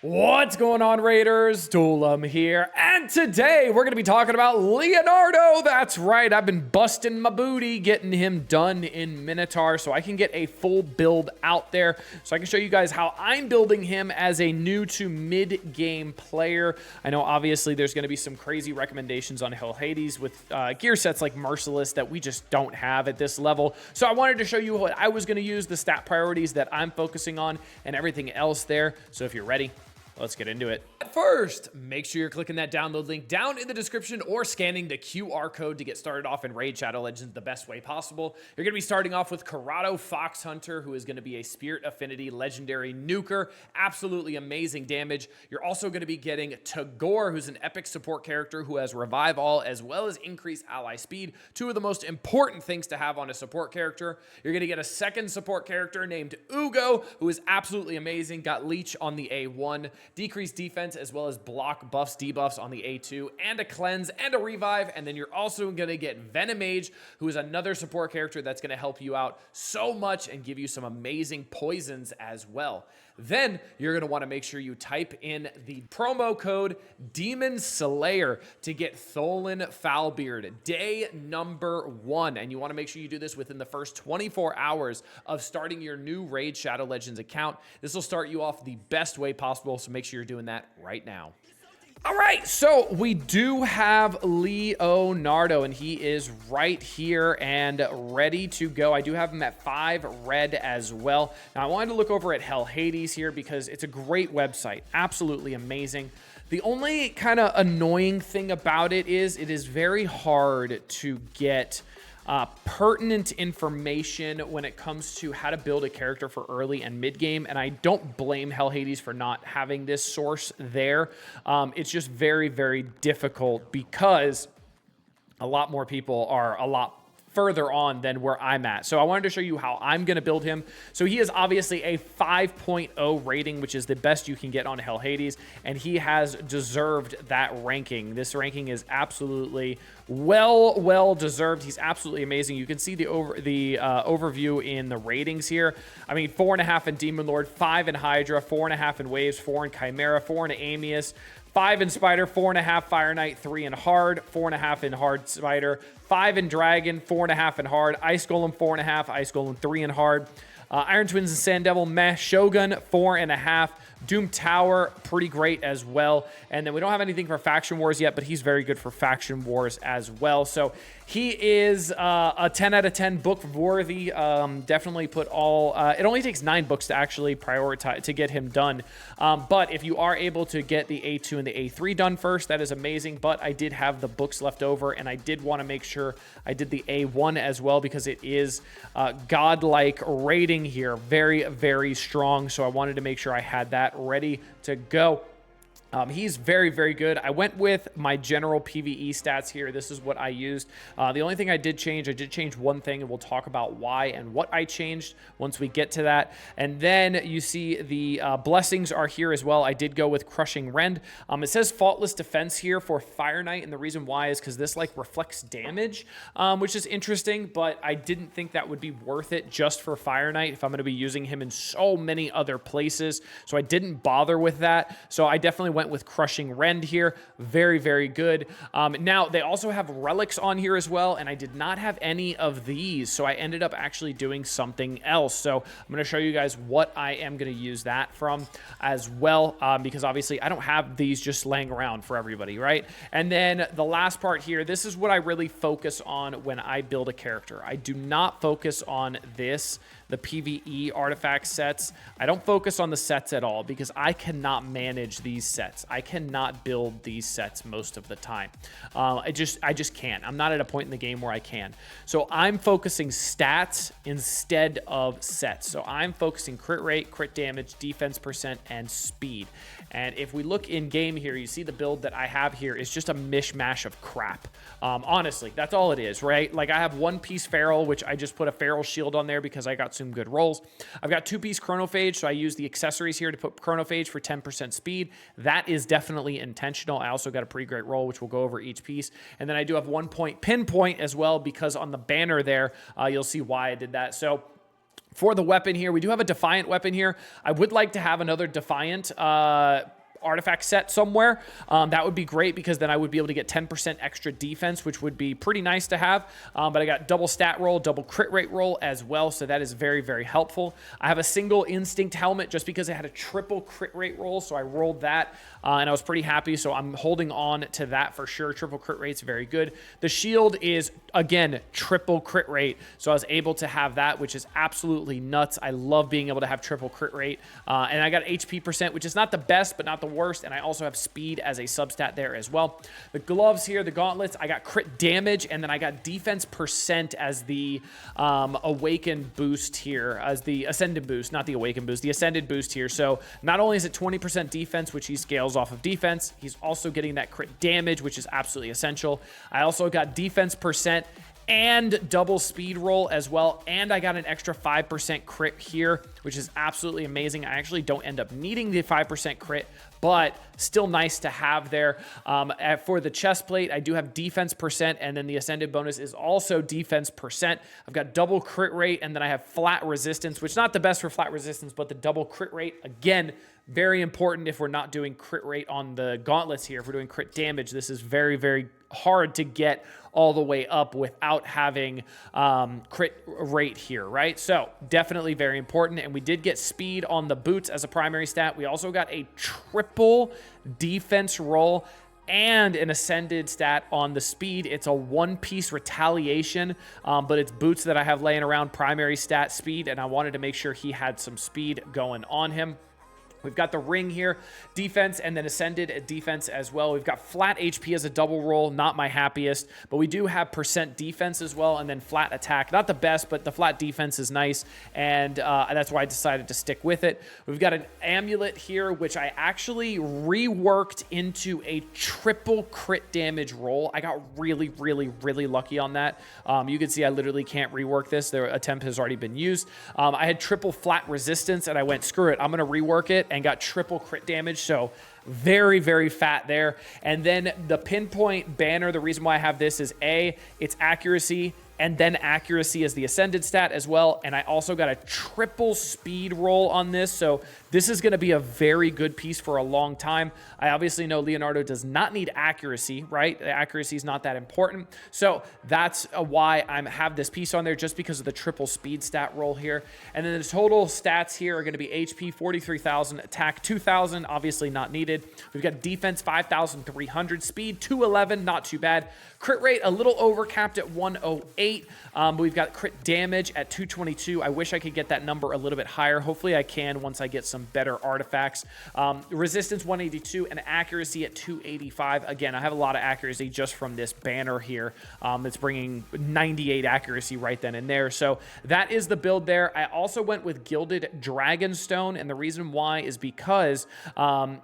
What's going on, Raiders? Doolum here, and today we're going to be talking about Leonardo. That's right, I've been busting my booty getting him done in Minotaur so I can get a full build out there, so I can show you guys how I'm building him as a new to mid-game player. I know obviously there's going to be some crazy recommendations on Hell Hades with gear sets like Merciless that we just don't have at this level, so I wanted to show you what I was going to use, the stat priorities that I'm focusing on, and everything else there. So if you're ready, let's get into it. First, make sure you're clicking that download link down in the description or scanning the QR code to get started off in Raid Shadow Legends the best way possible. You're going to be starting off with Corrado Fox Hunter, who is going to be a Spirit Affinity legendary nuker. Absolutely amazing damage. You're also going to be getting Tagore, who's an epic support character who has Revive All as well as increased ally speed. Two of the most important things to have on a support character. You're going to get a second support character named Ugo, who is absolutely amazing. Got Leech on the A1. Decreased defense as well as block buffs, debuffs on the A2, and a cleanse and a revive. And then you're also going to get Venom Mage, who is another support character that's going to help you out so much and give you some amazing poisons as well. Then you're going to want to make sure you type in the promo code Demon Slayer to get Tholen Foulbeard day number 1. And you want to make sure you do this within the first 24 hours of starting your new Raid Shadow Legends account. This will start you off the best way possible, so make sure you're doing that right now. All right, so we do have Leonardo, and he is right here and ready to go. I do have him at 5 red as well. Now, I wanted to look over at Hell Hades here because it's a great website, absolutely amazing. The only kind of annoying thing about it is very hard to get pertinent information when it comes to how to build a character for early and mid game, and I don't blame Hell Hades for not having this source there. It's just very, very difficult because a lot more people are a lot further on than where I'm at. So I wanted to show you how I'm going to build him. So he is obviously a 5.0 rating, which is the best you can get on Hell Hades, and he has deserved that ranking. This ranking is absolutely well deserved. He's absolutely amazing. You can see the overview in the ratings here. I mean, 4.5 in Demon Lord, 5 in Hydra, 4.5 in Waves, 4 in Chimera, 4 in Amius, 5 in Spider, 4.5 Fire Knight, 3 in Hard, 4.5 in Hard Spider, 5 in Dragon, 4.5 in Hard, Ice Golem, 4.5, Ice Golem, 3 in Hard, Iron Twins and Sand Devil, meh, Shogun, 4.5, Doom Tower, pretty great as well. And then we don't have anything for Faction Wars yet, but he's very good for Faction Wars as well. So he is a 10 out of 10 book worthy. Definitely put all, it only takes 9 books to actually prioritize to get him done. But if you are able to get the A2 and the A3 done first, that is amazing. But I did have the books left over, and I did want to make sure I did the A1 as well because it is godlike rating here. Very, very strong. So I wanted to make sure I had that ready to go. He's very, very good. I went with my general PvE stats here. This is what I used. The only thing I did change one thing, and we'll talk about why and what I changed once we get to that. And then you see the blessings are here as well. I did go with Crushing Rend. It says Faultless Defense here for Fire Knight, and the reason why is because this like reflects damage, which is interesting, but I didn't think that would be worth it just for Fire Knight if I'm going to be using him in so many other places. So I didn't bother with that. So I definitely went with Crushing Rend here. Very, very good. Now, they also have relics on here as well, and I did not have any of these, so I ended up actually doing something else. So I'm going to show you guys what I am going to use that from as well, because obviously I don't have these just laying around for everybody, right? And then the last part here, this is what I really focus on when I build a character. I do not focus on this, the PvE artifact sets. I don't focus on the sets at all because I cannot manage these sets. I cannot build these sets most of the time. I just can't. I'm not at a point in the game where I can. So I'm focusing stats instead of sets. So I'm focusing crit rate, crit damage, defense percent, and speed. And if we look in game here, you see the build that I have here is just a mishmash of crap. Honestly, that's all it is, right? Like I have 1-piece Feral, which I just put a Feral shield on there because I got some good rolls. I've got 2-piece Chronophage, so I use the accessories here to put Chronophage for 10% speed. That is definitely intentional. I also got a pretty great roll, which we'll go over each piece. And then I do have 1 point pinpoint as well, because on the banner there, you'll see why I did that. So For the weapon here, we do have a Defiant weapon here. I would like to have another Defiant artifact set somewhere. That would be great because then I would be able to get 10% extra defense, which would be pretty nice to have. But I got double stat roll, double crit rate roll as well, so that is very, very helpful. I have a single instinct helmet just because it had a triple crit rate roll, so I rolled that, and I was pretty happy, so I'm holding on to that for sure. Triple crit rate's very good. The shield is, again, triple crit rate, so I was able to have that, which is absolutely nuts. I love being able to have triple crit rate, and I got HP percent, which is not the best, but not the worst, and I also have speed as a substat there as well. The gloves here, the gauntlets, I got crit damage, and then I got defense percent as the awakened boost here, as the ascended boost, not the awakened boost, the ascended boost here. So not only is it 20% defense, which he scales off of defense, he's also getting that crit damage, which is absolutely essential. I also got defense percent and double speed roll as well, and I got an extra 5% crit here, which is absolutely amazing. I actually don't end up needing the 5% crit, but still nice to have there. For the chest plate, I do have defense percent, and then the ascended bonus is also defense percent. I've got double crit rate, and then I have flat resistance, which is not the best for flat resistance, but the double crit rate, again, very important if we're not doing crit rate on the gauntlets here. If we're doing crit damage, this is very, very hard to get all the way up without having crit rate here, right? So definitely very important. And we did get speed on the boots as a primary stat. We also got a triple defense roll and an ascended stat on the speed. It's a one-piece retaliation, but it's boots that I have laying around, primary stat speed, and I wanted to make sure he had some speed going on him. We've got the ring here, defense, and then ascended defense as well. We've got flat HP as a double roll, not my happiest, but we do have percent defense as well, and then flat attack. Not the best, but the flat defense is nice, and that's why I decided to stick with it. We've got an amulet here, which I actually reworked into a triple crit damage roll. I got really, really, really lucky on that. You can see I literally can't rework this. The attempt has already been used. I had triple flat resistance, and I went, screw it, I'm going to rework it, and got triple crit damage, so very, very fat there. And then the pinpoint banner, the reason why I have this is A, it's accuracy, and then accuracy as the ascended stat as well. And I also got a triple speed roll on this, so this is going to be a very good piece for a long time. I obviously know Leonardo does not need accuracy, right? The accuracy is not that important, so that's why I have this piece on there, just because of the triple speed stat roll here. And then the total stats here are going to be HP 43,000, attack 2,000, obviously not needed. We've got defense 5,300, speed 211, not too bad. Crit rate a little overcapped at 108, but we've got crit damage at 222. I wish I could get that number a little bit higher. Hopefully I can once I get some better artifacts. Resistance 182 and accuracy at 285. Again, I have a lot of accuracy just from this banner here. It's bringing 98 accuracy right then and there. So that is the build there. I also went with Gilded Dragonstone, and the reason why is because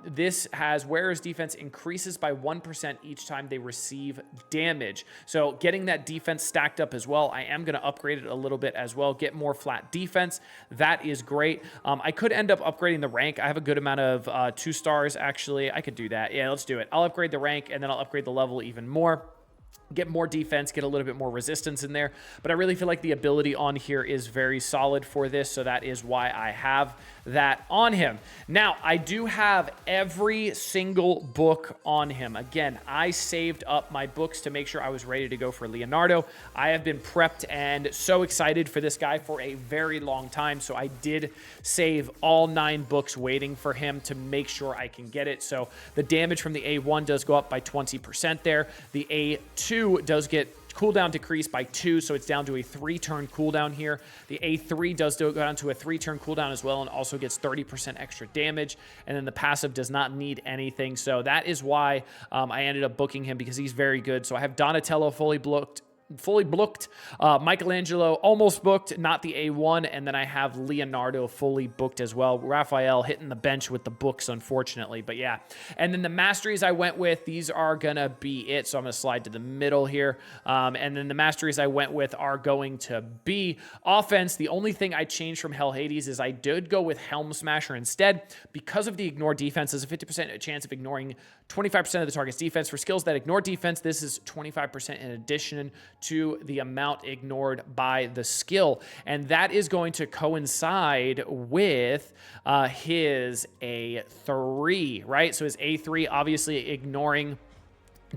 this has wearer's defense increases by 1% each time they receive damage. So getting that defense stacked up as well. I am going to upgrade it a little bit as well, get more flat defense. That is great. I could end up upgrading the rank. I have a good amount of 2 stars actually. I could do that. Yeah, let's do it. I'll upgrade the rank, and then I'll upgrade the level even more. Get more defense, get a little bit more resistance in there. But I really feel like the ability on here is very solid for this, so that is why I have that on him. Now, I do have every single book on him. Again, I saved up my books to make sure I was ready to go for Leonardo. I have been prepped and so excited for this guy for a very long time, so I did save all 9 books waiting for him to make sure I can get it. So the damage from the A1 does go up by 20% there. The A2 does get cooldown decreased by 2, so it's down to a 3-turn cooldown here. The A3 does go down to a 3-turn cooldown as well, and also gets 30% extra damage. And then the passive does not need anything, so that is why I ended up booking him, because he's very good. So I have Donatello fully booked, Michelangelo almost booked, not the A1, and then I have Leonardo fully booked as well. Raphael hitting the bench with the books, unfortunately, but yeah. And then the masteries I went with, these are gonna be it, so I'm gonna slide to the middle here. And then the masteries I went with are going to be offense. The only thing I changed from Hell Hades is I did go with Helm Smasher instead, because of the ignore defense. There's a 50% chance of ignoring 25% of the target's defense. For skills that ignore defense, this is 25% in addition to the amount ignored by the skill. And that is going to coincide with his A3, right? So his A3 obviously ignoring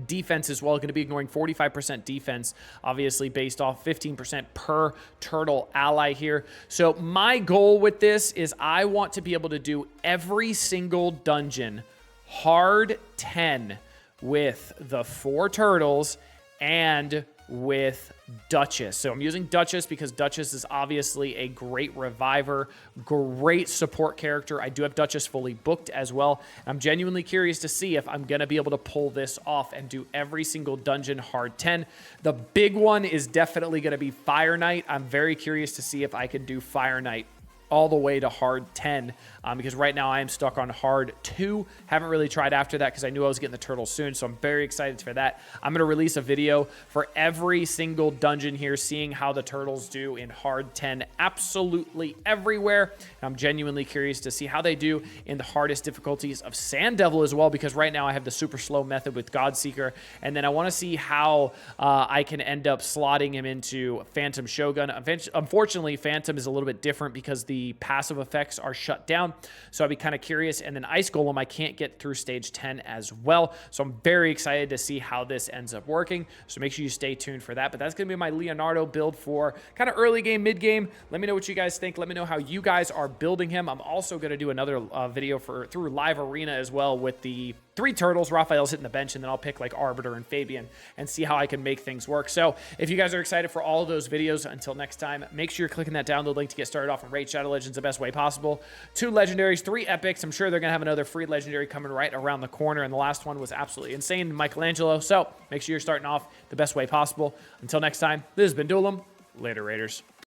defense as well, going to be ignoring 45% defense, obviously based off 15% per turtle ally here. So my goal with this is I want to be able to do every single dungeon hard 10 with the 4 turtles and with Duchess. So I'm using Duchess because Duchess is obviously a great reviver, great support character. I do have Duchess fully booked as well. I'm genuinely curious to see if I'm going to be able to pull this off and do every single dungeon hard 10. The big one is definitely going to be Fire Knight. I'm very curious to see if I can do Fire Knight all the way to hard 10 because right now I am stuck on hard 2. Haven't really tried after that because I knew I was getting the turtles soon, so I'm very excited for that. I'm going to release a video for every single dungeon here, seeing how the turtles do in hard 10 absolutely everywhere. I'm genuinely curious to see how they do in the hardest difficulties of Sand Devil as well, because right now I have the super slow method with Godseeker, and then I want to see how I can end up slotting him into Phantom Shogun. Unfortunately, Phantom is a little bit different because the passive effects are shut down, so I'd be kind of curious. And then Ice Golem I can't get through stage 10 as well, so I'm very excited to see how this ends up working, so make sure you stay tuned for that. But that's going to be my Leonardo build for kind of early game, mid game. Let me know what you guys think. Let me know how you guys are building him. I'm also going to do another video through Live Arena as well with the 3 turtles. Raphael's hitting the bench, and then I'll pick like Arbiter and Fabian and see how I can make things work. So if you guys are excited for all of those videos, until next time, make sure you're clicking that download link to get started off and Raid Shadow Legends the best way possible. 2 legendaries, 3 epics. I'm sure they're going to have another free legendary coming right around the corner, and the last one was absolutely insane, Michelangelo. So make sure you're starting off the best way possible. Until next time, this has been Duelim. Later, Raiders.